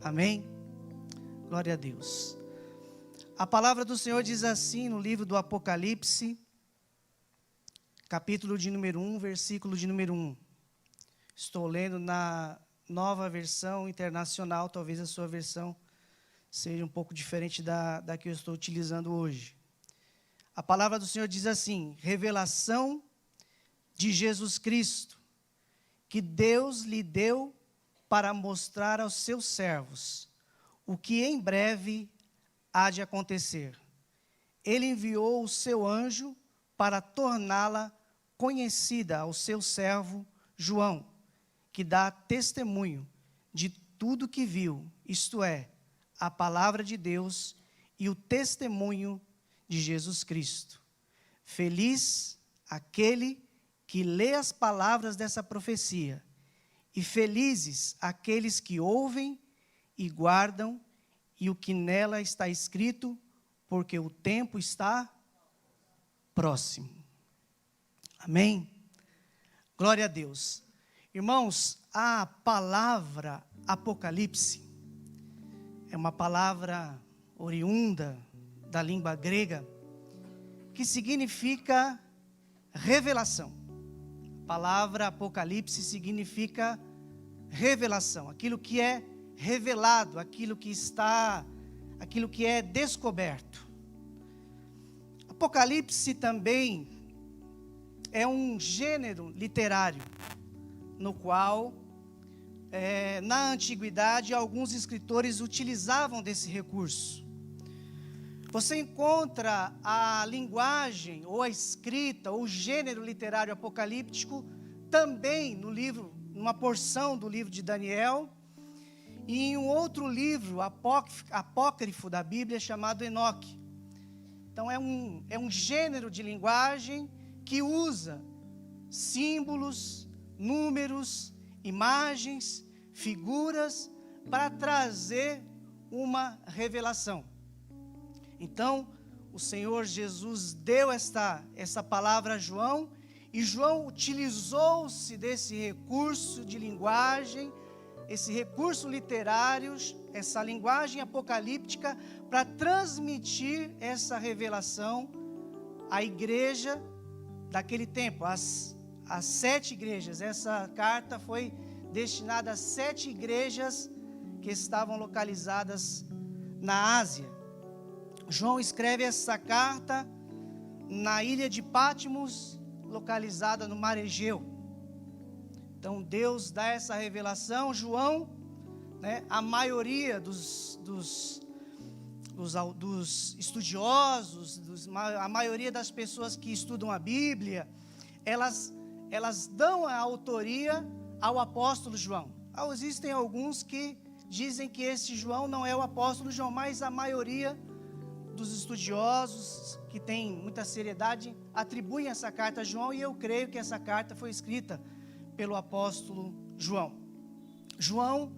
Amém? Glória a Deus. A palavra do Senhor diz assim no livro do Apocalipse, capítulo de número 1, versículo de número 1. Estou lendo na nova versão internacional, talvez a sua versão seja um pouco diferente da que eu estou utilizando hoje. A palavra do Senhor diz assim: revelação de Jesus Cristo, que Deus lhe deu para mostrar aos seus servos o que em breve há de acontecer. Ele enviou o seu anjo para torná-la conhecida ao seu servo João, que dá testemunho de tudo que viu, isto é, a palavra de Deus e o testemunho de Jesus Cristo. Feliz aquele que lê as palavras dessa profecia, e felizes aqueles que ouvem e guardam e o que nela está escrito, porque o tempo está próximo. Amém? Glória a Deus. Irmãos, a palavra Apocalipse é uma palavra oriunda da língua grega, que significa revelação. A palavra Apocalipse significa revelação, aquilo que é revelado, aquilo que é descoberto. Apocalipse também é um gênero literário, no qual, na antiguidade, alguns escritores utilizavam desse recurso. Você encontra a linguagem, ou a escrita, ou o gênero literário apocalíptico, também no livro, numa porção do livro de Daniel, e em um outro livro apócrifo da Bíblia, chamado Enoque. Então é um gênero de linguagem que usa símbolos, números, imagens, figuras, para trazer uma revelação. Então, o Senhor Jesus deu essa palavra a João, e João utilizou-se desse recurso de linguagem, esse recurso literário, essa linguagem apocalíptica, para transmitir essa revelação à igreja daquele tempo, às 7 igrejas. Essa carta foi destinada às 7 igrejas que estavam localizadas na Ásia. João escreve essa carta na ilha de Patmos, localizada no Mar Egeu. Então Deus dá essa revelação. João, a maioria dos estudiosos, a maioria das pessoas que estudam a Bíblia, elas dão a autoria ao apóstolo João. Existem alguns que dizem que esse João não é o apóstolo João, mas a maioria dos estudiosos, que tem muita seriedade, atribuem essa carta a João, e eu creio que essa carta foi escrita pelo apóstolo João. João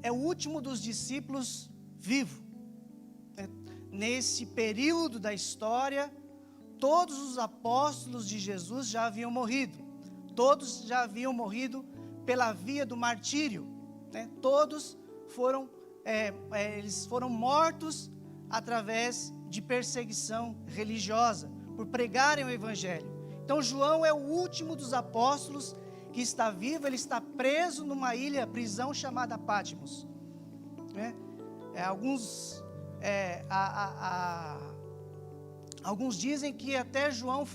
é o último dos discípulos vivo. Nesse período da história, todos os apóstolos de Jesus já haviam morrido. Todos já haviam morrido pela via do martírio. Todos eles foram mortos através de perseguição religiosa, por pregarem o evangelho. Então João é o último dos apóstolos que está vivo. Ele está preso numa prisão chamada Patmos. Alguns dizem que até João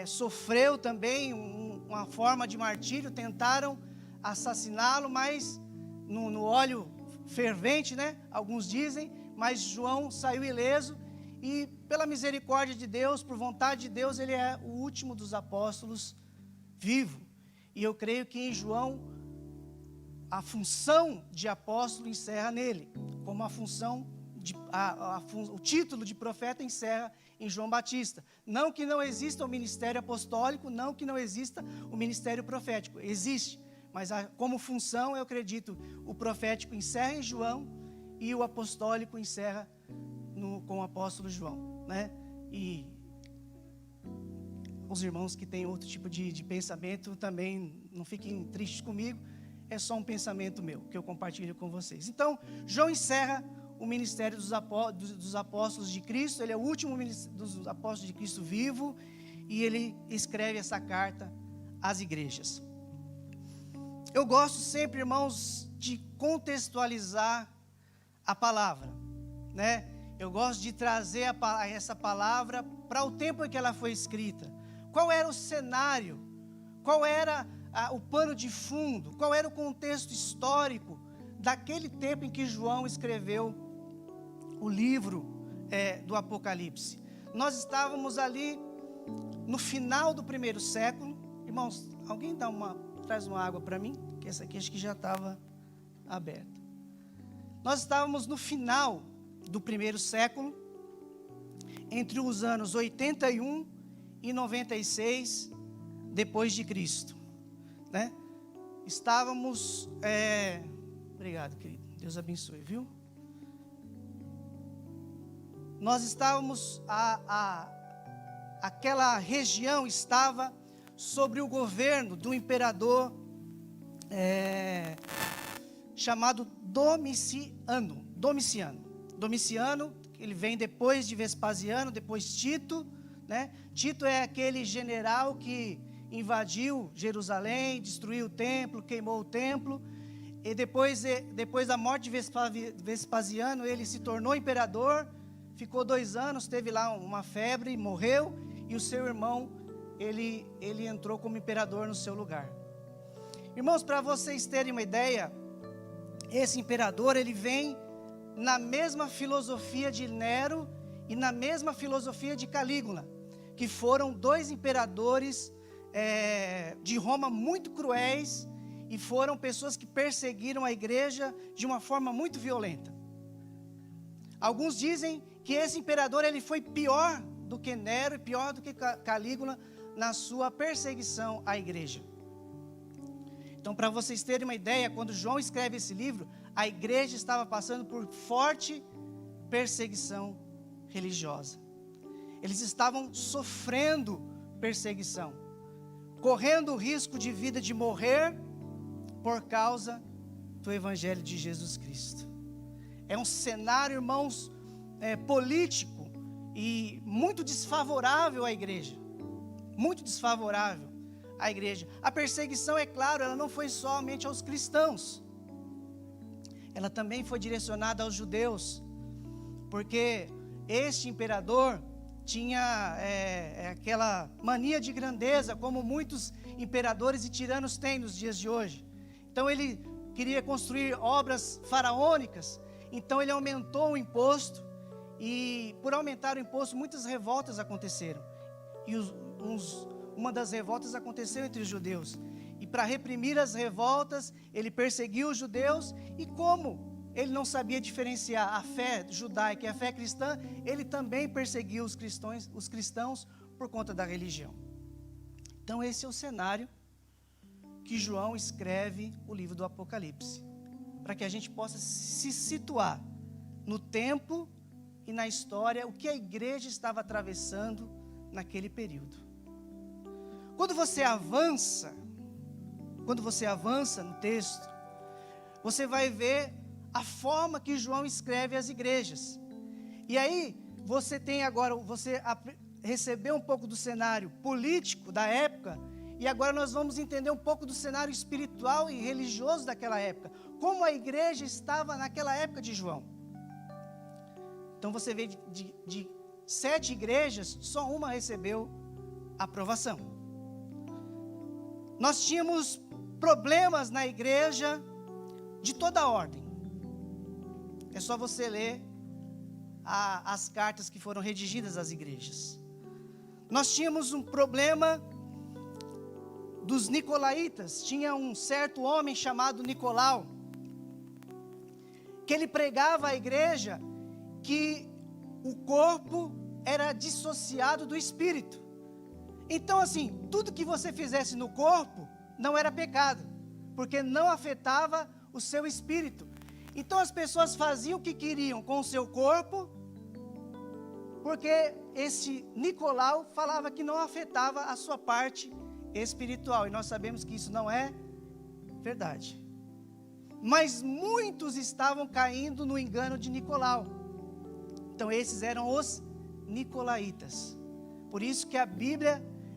sofreu também uma forma de martírio. Tentaram assassiná-lo, mas no óleo fervente, alguns dizem, mas João saiu ileso, e pela misericórdia de Deus, por vontade de Deus, ele é o último dos apóstolos vivo. E eu creio que em João a função de apóstolo encerra nele, como a função o título de profeta encerra em João Batista. Não que não exista o ministério apostólico, não que não exista o ministério profético, existe, mas como função, eu acredito, o profético encerra em João e o apostólico encerra com o apóstolo João, E os irmãos que têm outro tipo de pensamento também não fiquem tristes comigo. é só um pensamento meu, que eu compartilho com vocês. Então, João encerra o ministério dos apóstolos de Cristo. Ele é o último dos apóstolos de Cristo vivo, e ele escreve essa carta às igrejas. Eu gosto sempre, irmãos, de contextualizar a palavra, né? Eu gosto de trazer essa palavra para o tempo em que ela foi escrita. Qual era o cenário? Qual era o pano de fundo? Qual era o contexto histórico daquele tempo em que João escreveu o livro do Apocalipse? Nós estávamos ali no final do 1º século. Irmãos, alguém traz uma água para mim? Que essa aqui acho que já estava aberta. Nós estávamos no final do 1º século, entre os anos 81 e 96 depois de Cristo, né? Estávamos, obrigado, querido, Deus abençoe, viu? Nós estávamos, aquela região estava sobre o governo do imperador chamado Domiciano, ele vem depois de Vespasiano, depois Tito, né? Tito é aquele general que invadiu Jerusalém, destruiu o templo, queimou o templo, e depois da morte de Vespasiano, ele se tornou imperador, ficou 2 anos, teve lá uma febre, morreu, e o seu irmão, ele entrou como imperador no seu lugar. Irmãos, para vocês terem uma ideia, esse imperador, ele vem na mesma filosofia de Nero e na mesma filosofia de Calígula, que foram 2 imperadores de Roma muito cruéis, e foram pessoas que perseguiram a igreja de uma forma muito violenta. Alguns dizem que esse imperador ele foi pior do que Nero e pior do que Calígula na sua perseguição à igreja. Então, para vocês terem uma ideia, quando João escreve esse livro, a igreja estava passando por forte perseguição religiosa. Eles estavam sofrendo perseguição, correndo o risco de vida de morrer por causa do Evangelho de Jesus Cristo. É um cenário, irmãos, político e muito desfavorável à igreja. Muito desfavorável à igreja. A perseguição, é claro, ela não foi somente aos cristãos. Ela também foi direcionada aos judeus, porque este imperador tinha aquela mania de grandeza, como muitos imperadores e tiranos têm nos dias de hoje. Então ele queria construir obras faraônicas, então ele aumentou o imposto, e por aumentar o imposto, muitas revoltas aconteceram. E uma das revoltas aconteceu entre os judeus. E para reprimir as revoltas, ele perseguiu os judeus, e como ele não sabia diferenciar a fé judaica e a fé cristã, ele também perseguiu os cristãos por conta da religião. Então esse é o cenário que João escreve o livro do Apocalipse, para que a gente possa se situar no tempo e na história, o que a igreja estava atravessando naquele período. Quando você avança no texto, você vai ver a forma que João escreve as igrejas. E aí, você recebeu um pouco do cenário político da época, e agora nós vamos entender um pouco do cenário espiritual e religioso daquela época. Como a igreja estava naquela época de João. Então você vê de 7 igrejas, só uma recebeu aprovação. Nós tínhamos problemas na igreja de toda ordem. É só você ler as cartas que foram redigidas às igrejas. Nós tínhamos um problema dos nicolaítas. Tinha um certo homem chamado Nicolau, que ele pregava à igreja que o corpo era dissociado do espírito. Então, assim, tudo que você fizesse no corpo não era pecado, porque não afetava o seu espírito. Então as pessoas faziam o que queriam com o seu corpo, porque esse Nicolau falava que não afetava a sua parte espiritual, e nós sabemos que isso não é verdade. mas muitos estavam caindo no engano de Nicolau. Então esses eram os nicolaítas. Por isso que a Bíblia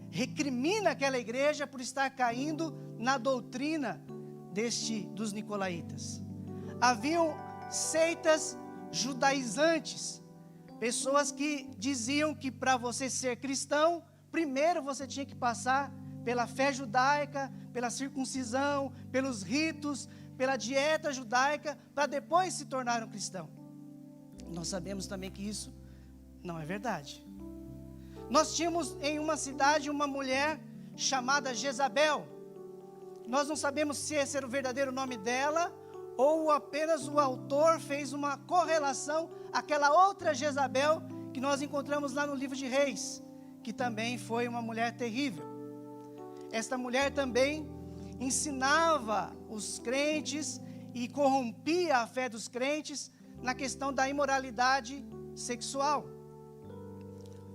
recrimina aquela igreja por estar caindo na doutrina dos nicolaítas. Haviam seitas judaizantes, pessoas que diziam que para você ser cristão, primeiro você tinha que passar pela fé judaica, pela circuncisão, pelos ritos, pela dieta judaica, para depois se tornar um cristão. Nós sabemos também que isso não é verdade. Nós tínhamos em uma cidade uma mulher chamada Jezabel. Nós não sabemos se esse era o verdadeiro nome dela, ou apenas o autor fez uma correlação àquela outra Jezabel que nós encontramos lá no livro de Reis, que também foi uma mulher terrível. Esta mulher também ensinava os crentes e corrompia a fé dos crentes na questão da imoralidade sexual.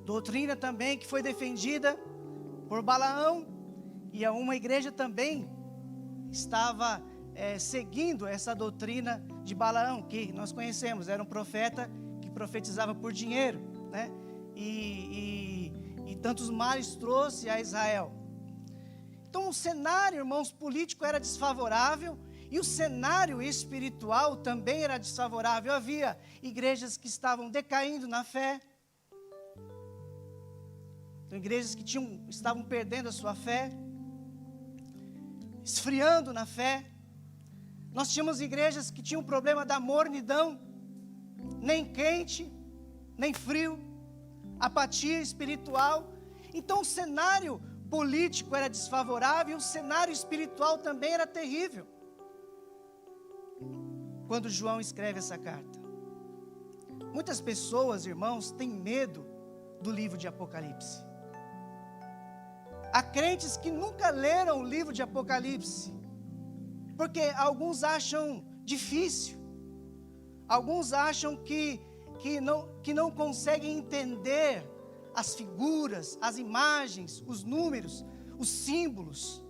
Doutrina também que foi defendida por Balaão, e uma igreja também estava seguindo essa doutrina de Balaão, que nós conhecemos, era um profeta que profetizava por dinheiro, né? E tantos males trouxe a Israel. Então o cenário, irmãos, político era desfavorável, e o cenário espiritual também era desfavorável. Havia igrejas que estavam decaindo na fé, então, igrejas que estavam perdendo a sua fé, esfriando na fé. Nós tínhamos igrejas que tinham o problema da mornidão, nem quente, nem frio, apatia espiritual. Então o cenário político era desfavorável, e o cenário espiritual também era terrível. Quando João escreve essa carta, muitas pessoas, irmãos, têm medo do livro de Apocalipse. Há crentes que nunca leram o livro de Apocalipse, porque alguns acham difícil, alguns acham que não conseguem entender as figuras, as imagens, os números, os símbolos.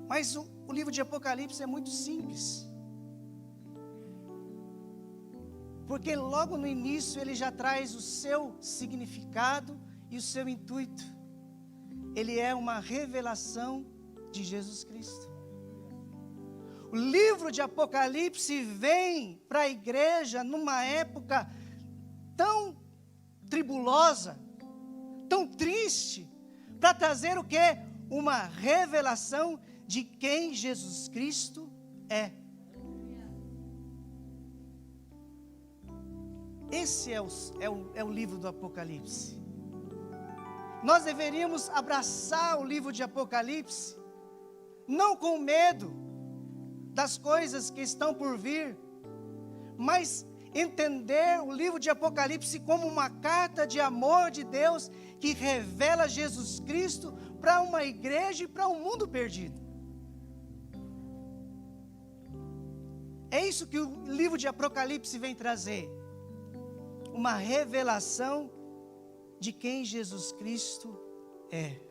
Mas o livro de Apocalipse é muito simples, porque logo no início ele já traz o seu significado e o seu intuito. Ele é uma revelação de Jesus Cristo. O livro de Apocalipse vem para a igreja numa época tão tribulosa, tão triste, para trazer o quê? Uma revelação de quem Jesus Cristo é. Esse é o livro do Apocalipse. Nós deveríamos abraçar o livro de Apocalipse, não com medo das coisas que estão por vir, mas entender o livro de Apocalipse como uma carta de amor de Deus, que revela Jesus Cristo para uma igreja e para um mundo perdido. É isso que o livro de Apocalipse vem trazer, uma revelação de quem Jesus Cristo é.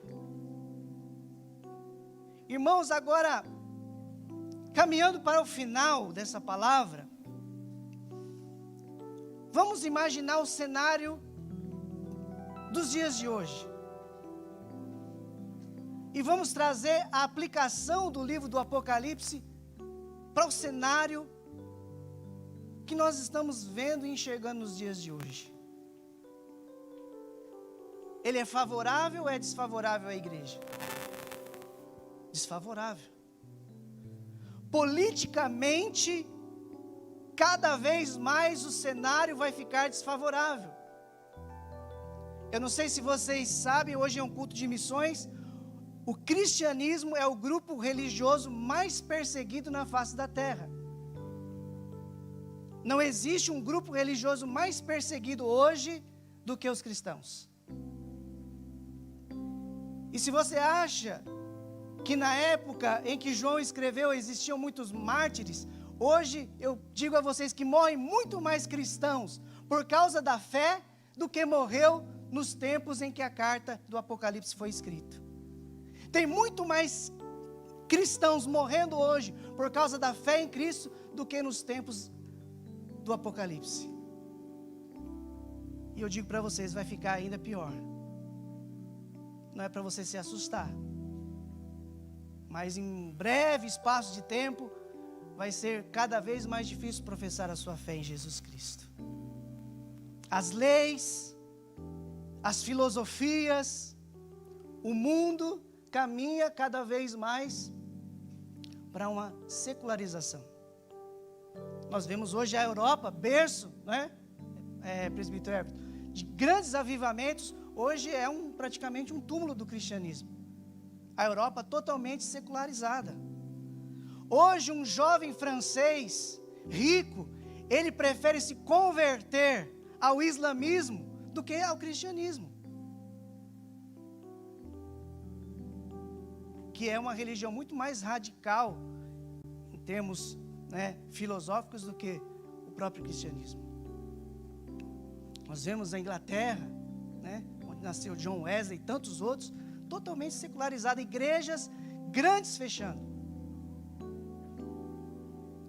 Irmãos, agora, caminhando para o final dessa palavra, vamos imaginar o cenário dos dias de hoje. E vamos trazer a aplicação do livro do Apocalipse para o cenário que nós estamos vendo e enxergando nos dias de hoje. Ele é favorável ou é desfavorável à igreja? Desfavorável. Politicamente, cada vez mais o cenário vai ficar desfavorável. Eu não sei se vocês sabem, hoje é um culto de missões. O cristianismo é o grupo religioso mais perseguido na face da terra. Não existe um grupo religioso mais perseguido hoje do que os cristãos. E se você acha que na época em que João escreveu existiam muitos mártires, hoje eu digo a vocês que morrem muito mais cristãos por causa da fé do que morreu nos tempos em que a carta do Apocalipse foi escrita. Tem muito mais cristãos morrendo hoje por causa da fé em Cristo do que nos tempos do Apocalipse. E eu digo para vocês, vai ficar ainda pior. Não é para você se assustar, mas em breve espaço de tempo, vai ser cada vez mais difícil professar a sua fé em Jesus Cristo. As leis, as filosofias, o mundo caminha cada vez mais para uma secularização. Nós vemos hoje a Europa, berço, né? Presbítero Herbert, de grandes avivamentos, hoje é praticamente um túmulo do cristianismo. A Europa totalmente secularizada. Hoje um jovem francês rico, ele prefere se converter ao islamismo do que ao cristianismo, que é uma religião muito mais radical em termos, né, filosóficos do que o próprio cristianismo. Nós vemos a Inglaterra, né, onde nasceu John Wesley e tantos outros, totalmente secularizada, igrejas grandes fechando.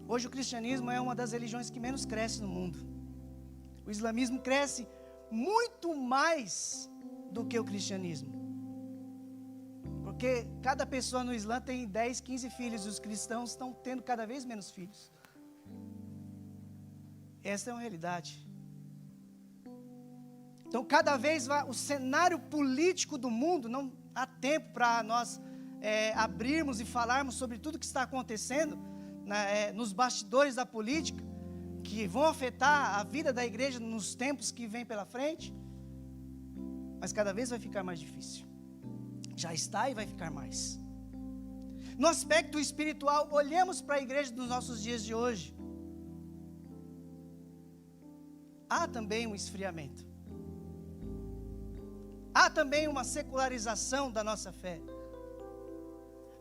Hoje o cristianismo é uma das religiões que menos cresce no mundo. O islamismo cresce muito mais do que o cristianismo. Porque cada pessoa no Islã tem 10, 15 filhos, e os cristãos estão tendo cada vez menos filhos. Essa é uma realidade. Então, cada vez o cenário político do mundo, não há tempo para nós abrirmos e falarmos sobre tudo que está acontecendo nos bastidores da política, que vão afetar a vida da igreja nos tempos que vêm pela frente, mas cada vez vai ficar mais difícil. Já está e vai ficar mais. No aspecto espiritual, olhemos para a igreja dos nossos dias de hoje. Há também um esfriamento. Há também uma secularização da nossa fé.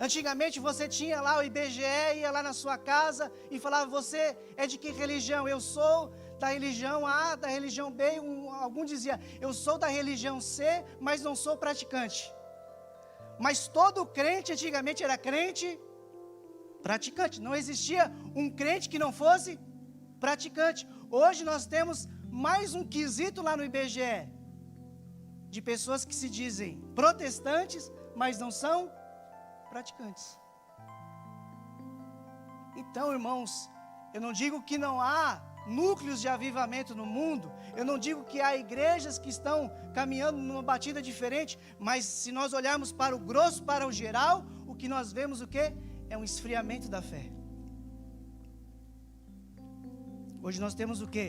Antigamente você tinha lá o IBGE, ia lá na sua casa e falava, você é de que religião? Eu sou da religião A, da religião B. Algum dizia, eu sou da religião C, mas não sou praticante. Mas todo crente antigamente era crente praticante. Não existia um crente que não fosse praticante. Hoje nós temos mais um quesito lá no IBGE, de pessoas que se dizem protestantes, mas não são praticantes. Então, irmãos, eu não digo que não há núcleos de avivamento no mundo, eu não digo que há igrejas que estão caminhando numa batida diferente, mas se nós olharmos para o grosso, para o geral, o que nós vemos o quê? É um esfriamento da fé. Hoje nós temos o quê?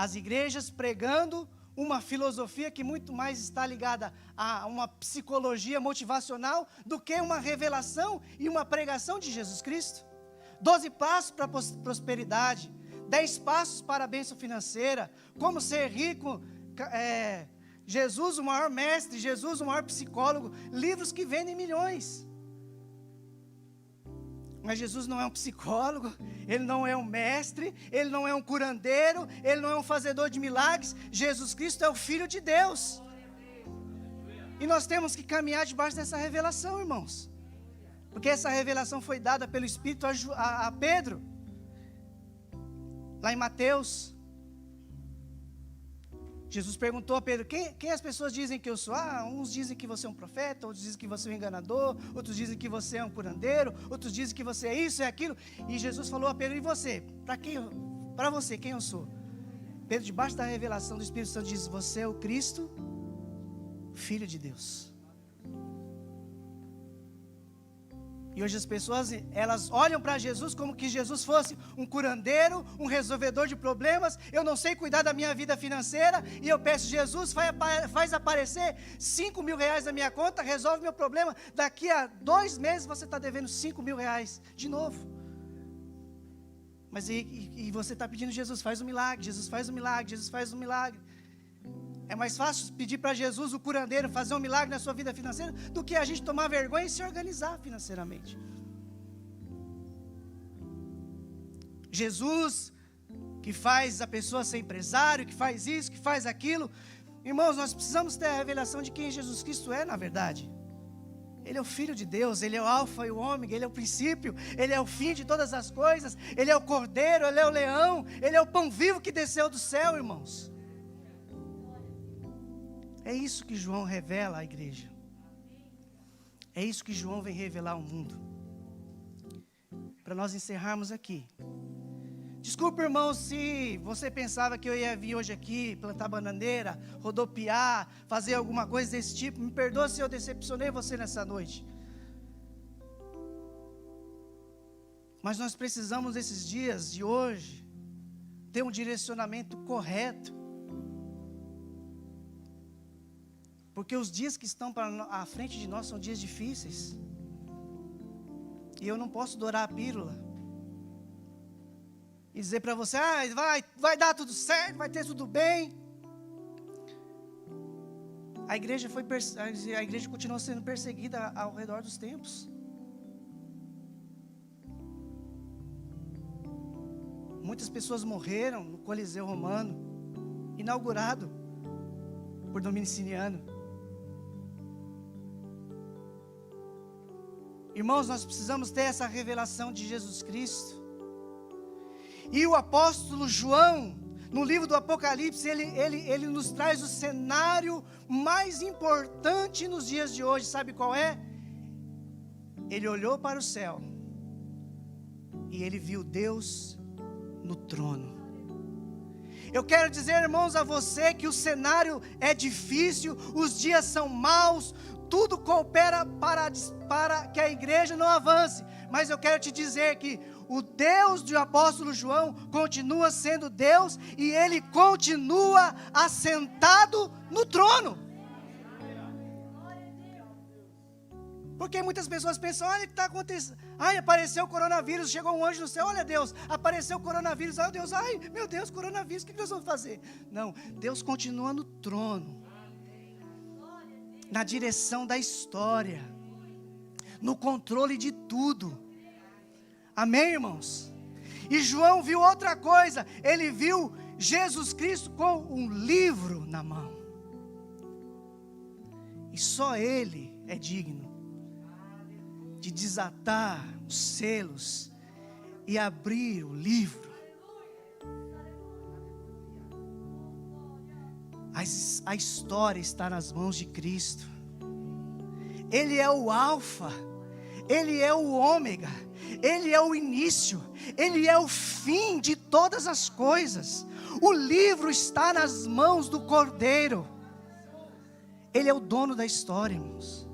As igrejas pregando uma filosofia que muito mais está ligada a uma psicologia motivacional do que uma revelação e uma pregação de Jesus Cristo. 12 passos para a prosperidade, 10 passos para a bênção financeira, como ser rico, Jesus o maior mestre, Jesus o maior psicólogo, livros que vendem milhões. Mas Jesus não é um psicólogo, Ele não é um mestre, Ele não é um curandeiro, Ele não é um fazedor de milagres. Jesus Cristo é o Filho de Deus. E nós temos que caminhar debaixo dessa revelação, irmãos. Porque essa revelação foi dada pelo Espírito a Pedro. Lá em Mateus, Jesus perguntou a Pedro, quem as pessoas dizem que eu sou? Uns dizem que você é um profeta, outros dizem que você é um enganador, outros dizem que você é um curandeiro, outros dizem que você é isso, é aquilo. E Jesus falou a Pedro, e você? Para você, quem eu sou? Pedro, debaixo da revelação do Espírito Santo, diz, você é o Cristo, Filho de Deus. E hoje as pessoas, elas olham para Jesus como que Jesus fosse um curandeiro, um resolvedor de problemas. Eu não sei cuidar da minha vida financeira e eu peço, Jesus, faz aparecer 5 mil reais na minha conta, resolve meu problema. Daqui a 2 meses você está devendo 5 mil reais de novo. Mas e você está pedindo, Jesus, faz um milagre, Jesus faz um milagre, Jesus faz um milagre. É mais fácil pedir para Jesus, o curandeiro, fazer um milagre na sua vida financeira, do que a gente tomar vergonha e se organizar financeiramente. Jesus, que faz a pessoa ser empresário, que faz isso, que faz aquilo. Irmãos, nós precisamos ter a revelação de quem Jesus Cristo é, na verdade. Ele é o Filho de Deus, Ele é o alfa e o ômega, Ele é o princípio, Ele é o fim de todas as coisas, Ele é o cordeiro, Ele é o leão, Ele é o pão vivo que desceu do céu, irmãos. É isso que João revela à igreja. É isso que João vem revelar ao mundo. Para nós encerrarmos aqui. Desculpa, irmão, se você pensava que eu ia vir hoje aqui, plantar bananeira, rodopiar, fazer alguma coisa desse tipo. Me perdoa se eu decepcionei você nessa noite. Mas nós precisamos, esses dias de hoje, ter um direcionamento correto. Porque os dias que estão à frente de nós são dias difíceis. E eu não posso dourar a pílula e dizer para você, vai dar tudo certo, vai ter tudo bem. A igreja continua sendo perseguida ao redor dos tempos. Muitas pessoas morreram no Coliseu Romano, inaugurado por Domiciano. Irmãos, nós precisamos ter essa revelação de Jesus Cristo. E o apóstolo João, no livro do Apocalipse, ele nos traz o cenário mais importante nos dias de hoje. Sabe qual é? Ele olhou para o céu e ele viu Deus no trono. Eu quero dizer, irmãos, a você que o cenário é difícil, os dias são maus, tudo coopera para que a igreja não avance. Mas eu quero te dizer que o Deus do apóstolo João continua sendo Deus e Ele continua assentado no trono. Porque muitas pessoas pensam, olha o que está acontecendo. Apareceu o coronavírus, chegou um anjo no céu, olha Deus, apareceu o coronavírus, meu Deus, coronavírus, o que nós vamos fazer? Não, Deus continua no trono, na direção da história, no controle de tudo. Amém, irmãos? E João viu outra coisa, ele viu Jesus Cristo com um livro na mão. E só Ele é digno de desatar os selos e abrir o livro. A história está nas mãos de Cristo. Ele é o alfa, Ele é o ômega, Ele é o início, Ele é o fim de todas as coisas. O livro está nas mãos do Cordeiro. Ele é o dono da história, irmãos.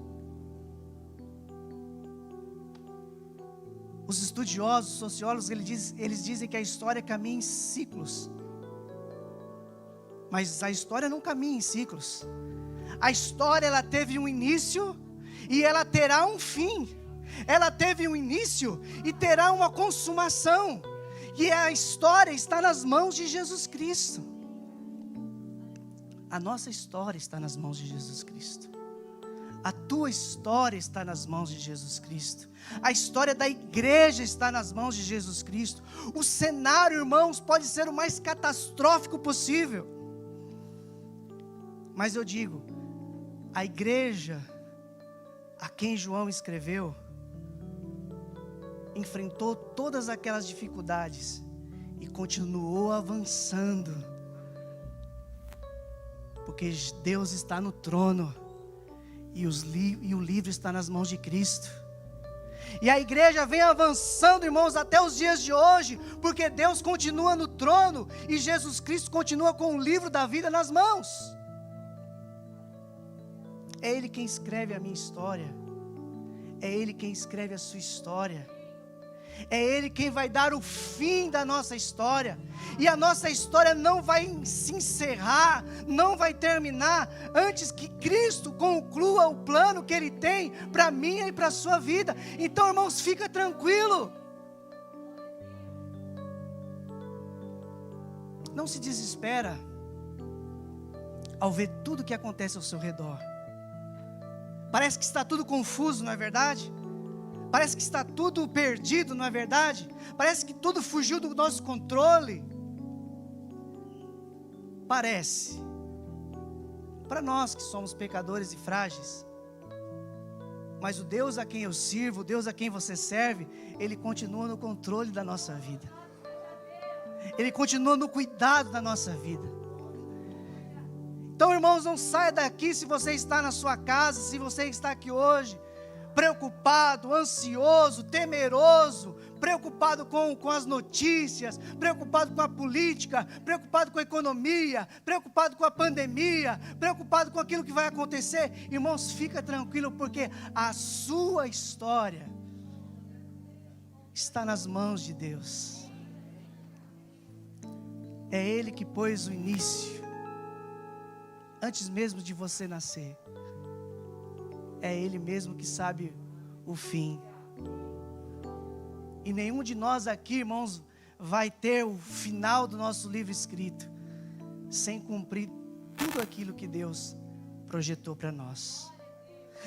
Os estudiosos, os sociólogos, eles dizem que a história caminha em ciclos. Mas a história não caminha em ciclos. A história, ela teve um início e ela terá um fim. Ela teve um início e terá uma consumação. E a história está nas mãos de Jesus Cristo. A nossa história está nas mãos de Jesus Cristo. A tua história está nas mãos de Jesus Cristo. A história da igreja está nas mãos de Jesus Cristo. O cenário, irmãos, pode ser o mais catastrófico possível. Mas eu digo, a igreja a quem João escreveu enfrentou todas aquelas dificuldades e continuou avançando. Porque Deus está no trono e o livro está nas mãos de Cristo. E a igreja vem avançando, irmãos, até os dias de hoje, porque Deus continua no trono e Jesus Cristo continua com o livro da vida nas mãos. É Ele quem escreve a minha história, é Ele quem escreve a sua história, é Ele quem vai dar o fim da nossa história. E a nossa história não vai se encerrar, não vai terminar antes que Cristo conclua o plano que Ele tem para a minha e para a sua vida. Então, irmãos, fica tranquilo. Não se desespera ao ver tudo que acontece ao seu redor. Parece que está tudo confuso, não é verdade? Parece que está tudo perdido, não é verdade? Parece que tudo fugiu do nosso controle. Parece. Para nós que somos pecadores e frágeis. Mas o Deus a quem eu sirvo, o Deus a quem você serve, Ele continua no controle da nossa vida. Ele continua no cuidado da nossa vida. Então, irmãos, não saia daqui se você está na sua casa, se você está aqui hoje, preocupado, ansioso, temeroso, preocupado com as notícias, preocupado com a política, preocupado com a economia, preocupado com a pandemia, preocupado com aquilo que vai acontecer. Irmãos, fica tranquilo, porque a sua história está nas mãos de Deus. É Ele que pôs o início, antes mesmo de você nascer. É Ele mesmo que sabe o fim. E nenhum de nós aqui, irmãos, vai ter o final do nosso livro escrito sem cumprir tudo aquilo que Deus projetou para nós.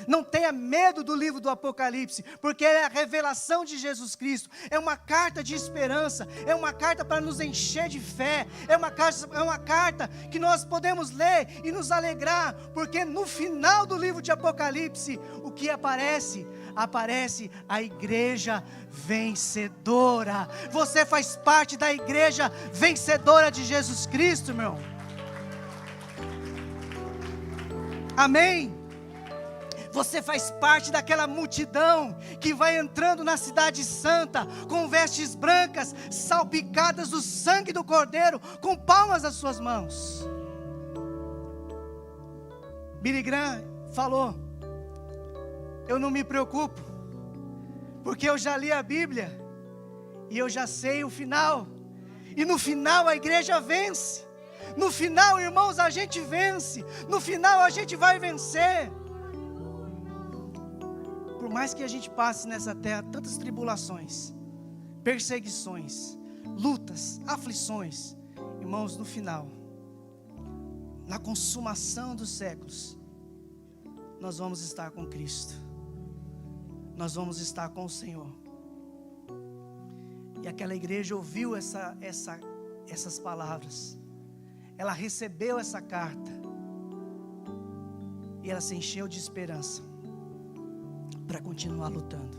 Não tenha medo do livro do Apocalipse, porque é a revelação de Jesus Cristo, é uma carta de esperança, é uma carta para nos encher de fé, é uma carta que nós podemos ler e nos alegrar, porque no final do livro de Apocalipse, o que aparece? Aparece a igreja vencedora. Você faz parte da igreja vencedora de Jesus Cristo, meu irmão. Amém? Você faz parte daquela multidão que vai entrando na cidade santa, com vestes brancas, salpicadas do sangue do Cordeiro, com palmas nas suas mãos. Billy Graham falou: eu não me preocupo, porque eu já li a Bíblia, e eu já sei o final, e no final a igreja vence. No final, irmãos, a gente vence, no final a gente vai vencer. Por mais que a gente passe nessa terra tantas tribulações, perseguições, lutas, aflições, irmãos, no final, na consumação dos séculos, nós vamos estar com Cristo, nós vamos estar com o Senhor. E aquela igreja ouviu essas palavras, ela recebeu essa carta, e ela se encheu de esperança para continuar lutando.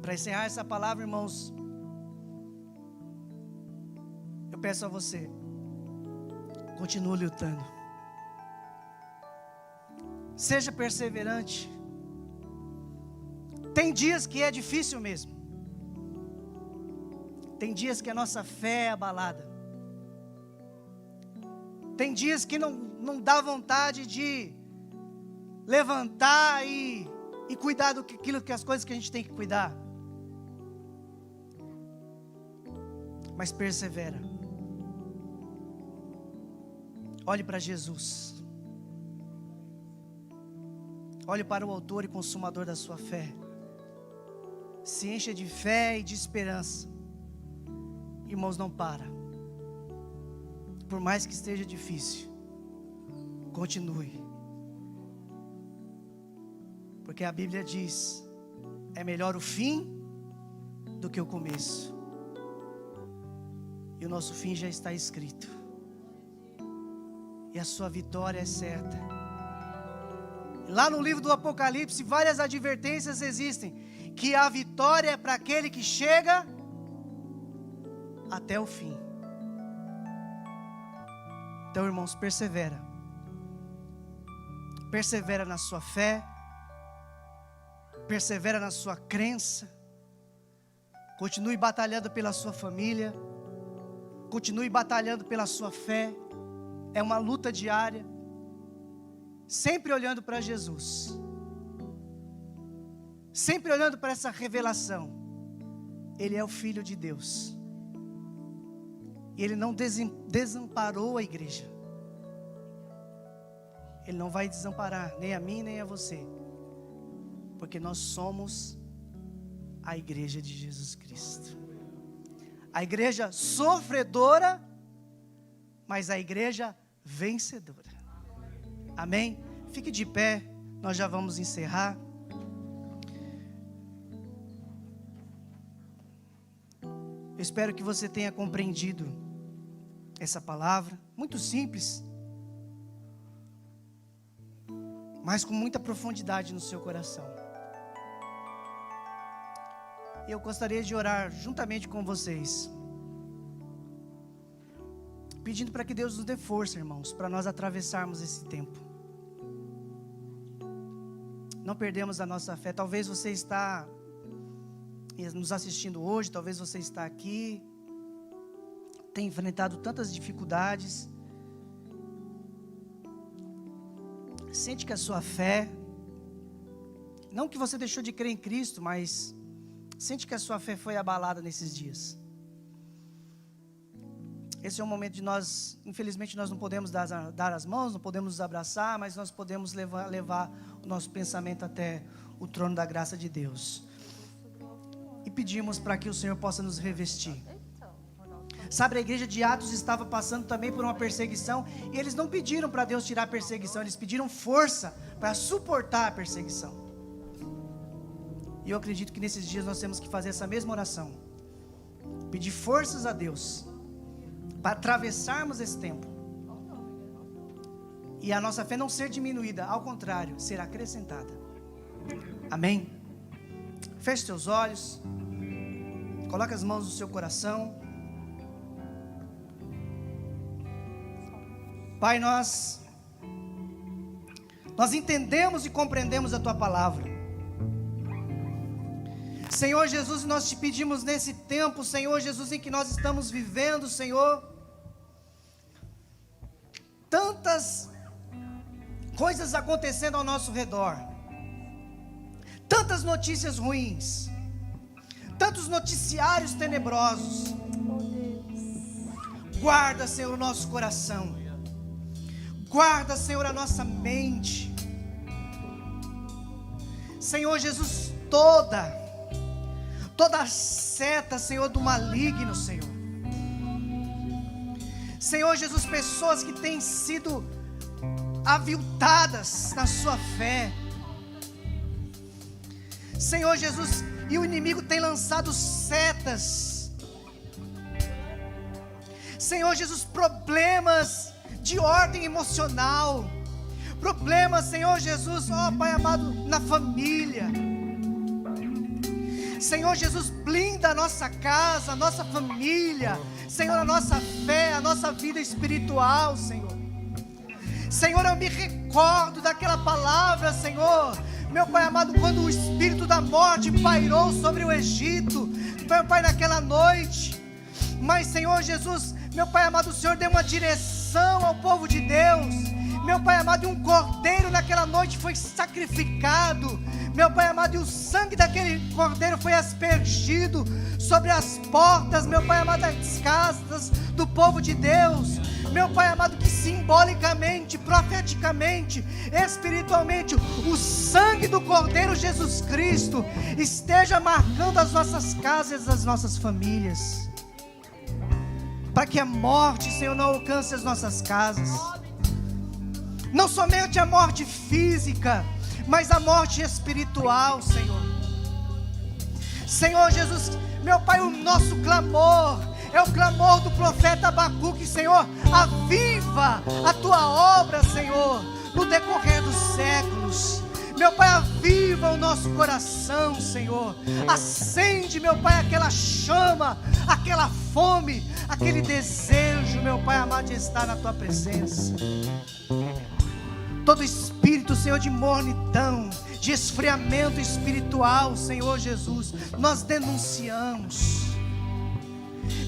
Para encerrar essa palavra, irmãos, eu peço a você, continue lutando, seja perseverante. Tem dias que é difícil mesmo, tem dias que a nossa fé é abalada, tem dias que não dá vontade de levantar e cuidar daquilo que as coisas que a gente tem que cuidar. Mas persevera. Olhe para Jesus. Olhe para o autor e consumador da sua fé. Se encha de fé e de esperança. Irmãos, não para. Por mais que esteja difícil, continue. Porque a Bíblia diz: é melhor o fim do que o começo. E o nosso fim já está escrito. E a sua vitória é certa. Lá no livro do Apocalipse, várias advertências existem, que a vitória é para aquele que chega até o fim. Então, irmãos, persevera. Persevera na sua fé. Persevera na sua crença. Continue batalhando pela sua família. Continue batalhando pela sua fé. É uma luta diária. Sempre olhando para Jesus. Sempre olhando para essa revelação. Ele é o Filho de Deus. E Ele não desamparou a igreja. Ele não vai desamparar nem a mim nem a você. Porque nós somos a igreja de Jesus Cristo. A igreja sofredora, mas a igreja vencedora. Amém? Fique de pé, nós já vamos encerrar. Eu espero que você tenha compreendido essa palavra, muito simples. mas com muita profundidade no seu coração. Eu gostaria de orar juntamente com vocês, pedindo para que Deus nos dê força, irmãos, para nós atravessarmos esse tempo. Não perdemos a nossa fé. Talvez você está nos assistindo hoje, talvez você está aqui, tem enfrentado tantas dificuldades, sente que a sua fé, não que você deixou de crer em Cristo, mas sente que a sua fé foi abalada nesses dias. Esse é um momento de nós, infelizmente nós não podemos dar as mãos, não podemos nos abraçar, mas nós podemos levar o nosso pensamento até o trono da graça de Deus. E pedimos para que o Senhor possa nos revestir. Sabe, a igreja de Atos estava passando também por uma perseguição, e eles não pediram para Deus tirar a perseguição, eles pediram força para suportar a perseguição. E eu acredito que nesses dias nós temos que fazer essa mesma oração, pedir forças a Deus, para atravessarmos esse tempo, e a nossa fé não ser diminuída, ao contrário, ser acrescentada. Amém? Feche seus olhos, coloque as mãos no seu coração. Pai, nós entendemos e compreendemos a Tua palavra. Senhor Jesus, nós te pedimos nesse tempo, Senhor Jesus, em que nós estamos vivendo, Senhor, tantas coisas acontecendo ao nosso redor, tantas notícias ruins, tantos noticiários tenebrosos. Guarda, Senhor, o nosso coração. Guarda, Senhor, a nossa mente. Senhor Jesus, toda seta, Senhor, do maligno, Senhor. Senhor Jesus, pessoas que têm sido aviltadas na sua fé. Senhor Jesus, e o inimigo tem lançado setas. Senhor Jesus, problemas de ordem emocional, problemas, Senhor Jesus, ó Pai amado, na família. Senhor Jesus, blinda a nossa casa, a nossa família, Senhor, a nossa fé, a nossa vida espiritual, Senhor. Senhor, eu me recordo daquela palavra, Senhor, meu Pai amado, quando o espírito da morte pairou sobre o Egito, meu Pai, naquela noite. Mas, Senhor Jesus, meu Pai amado, o Senhor deu uma direção ao povo de Deus, meu Pai amado, e um cordeiro naquela noite foi sacrificado, meu Pai amado, e o sangue daquele cordeiro foi aspergido sobre as portas, meu Pai amado, das casas do povo de Deus, meu Pai amado, que simbolicamente, profeticamente, espiritualmente, o sangue do cordeiro Jesus Cristo esteja marcando as nossas casas, as nossas famílias, para que a morte, Senhor, não alcance as nossas casas, não somente a morte física, mas a morte espiritual, Senhor. Senhor Jesus, meu Pai, o nosso clamor é o clamor do profeta Abacuque, Senhor, aviva a Tua obra, Senhor, no decorrer dos séculos. Meu Pai, aviva o nosso coração, Senhor, acende, meu Pai, aquela chama, aquela fome, aquele desejo, meu Pai amado, de estar na Tua presença. Todo espírito, Senhor, de mornidão, de esfriamento espiritual, Senhor Jesus, nós denunciamos.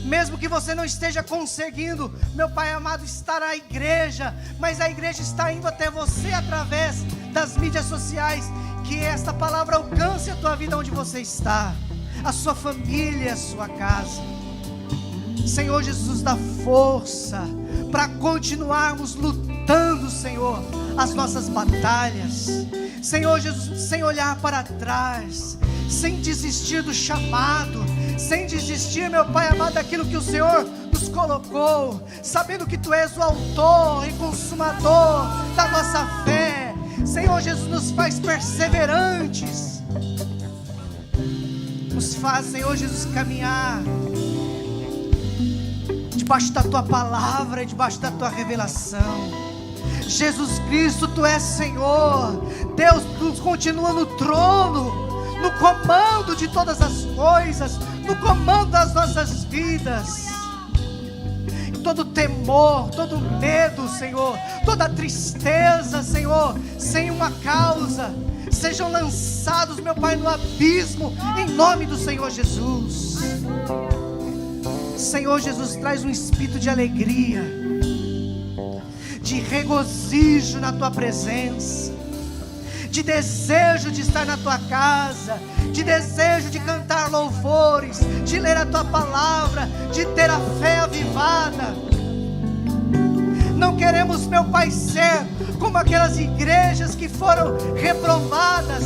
Mesmo que você não esteja conseguindo, meu Pai amado, estar à igreja, mas a igreja está indo até você através das mídias sociais, que esta palavra alcance a tua vida onde você está, a sua família, a sua casa. Senhor Jesus, dá força para continuarmos lutando, Senhor, as nossas batalhas, Senhor Jesus, sem olhar para trás, sem desistir do chamado, sem desistir, meu Pai amado, daquilo que o Senhor nos colocou, sabendo que Tu és o autor e consumador da nossa fé. Senhor Jesus, nos faz perseverantes, nos faz, Senhor Jesus, caminhar debaixo da Tua palavra e debaixo da Tua revelação. Jesus Cristo, Tu és Senhor. Deus, Tu continua no trono, no comando de todas as coisas, no comando das nossas vidas. Todo temor, todo medo, Senhor, toda tristeza, Senhor, sem uma causa, sejam lançados, meu Pai, no abismo, em nome do Senhor Jesus. Senhor Jesus, traz um espírito de alegria, de regozijo na Tua presença, de desejo de estar na Tua casa, de desejo de cantar louvores, de ler a Tua palavra, de ter a fé avivada. Não queremos, meu Pai, ser como aquelas igrejas que foram reprovadas,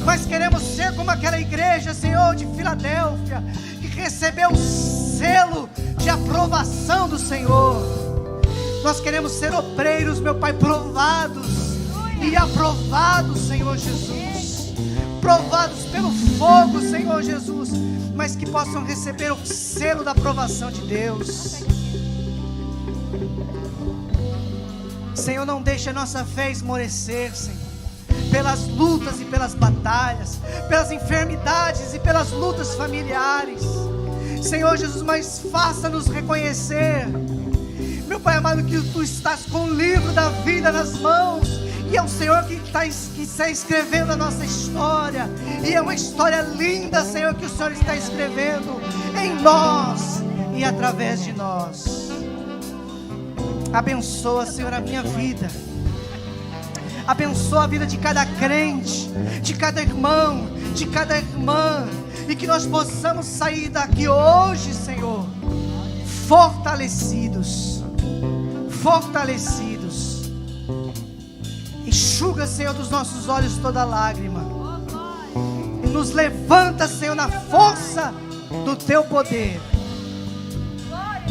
mas queremos ser como aquela igreja, Senhor, de Filadélfia, que recebeu o selo de aprovação do Senhor. Nós queremos ser obreiros, meu Pai, provados e aprovados, Senhor Jesus, provados pelo fogo, Senhor Jesus, mas que possam receber o selo da aprovação de Deus. Senhor, não deixe a nossa fé esmorecer, Senhor, pelas lutas e pelas batalhas, pelas enfermidades e pelas lutas familiares, Senhor Jesus, mas faça-nos reconhecer, meu Pai amado, que Tu estás com o livro da vida nas mãos, e é o Senhor que está escrevendo a nossa história, e é uma história linda, Senhor, que o Senhor está escrevendo em nós e através de nós. Abençoa, Senhor, a minha vida, abençoa a vida de cada crente, de cada irmão, de cada irmã, e que nós possamos sair daqui hoje, Senhor, fortalecidos. Enxuga, Senhor, dos nossos olhos toda lágrima, e nos levanta, Senhor, na força do Teu poder,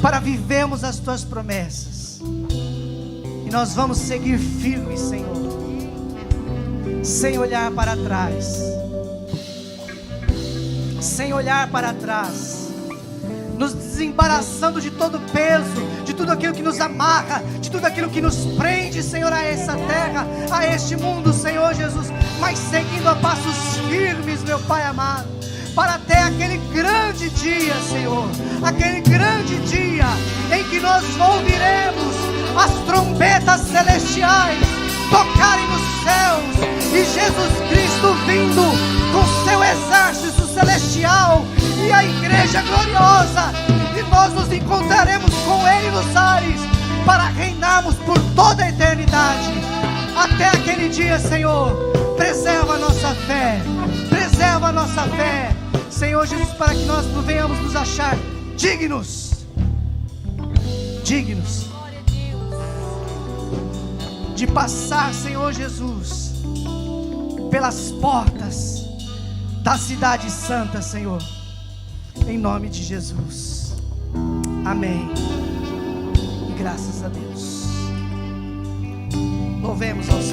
para vivermos as Tuas promessas. E nós vamos seguir firmes, Senhor, sem olhar para trás, nos desembaraçando de todo peso, de tudo aquilo que nos amarra, de tudo aquilo que nos prende, Senhor, a essa terra, a este mundo, Senhor Jesus, mas seguindo a passos firmes, meu Pai amado, para até aquele grande dia, Senhor, aquele grande dia em que nós ouviremos as trombetas celestiais tocarem nos céus, e Jesus Cristo vindo com seu exército celestial, e a igreja gloriosa, e nós nos encontraremos com Ele nos ares, para reinarmos por toda a eternidade. Até aquele dia, Senhor, preserva a nossa fé, Senhor Jesus, para que nós venhamos nos achar dignos de passar, Senhor Jesus, pelas portas da cidade santa, Senhor, em nome de Jesus. Amém. E graças a Deus. Louvemos ao Senhor.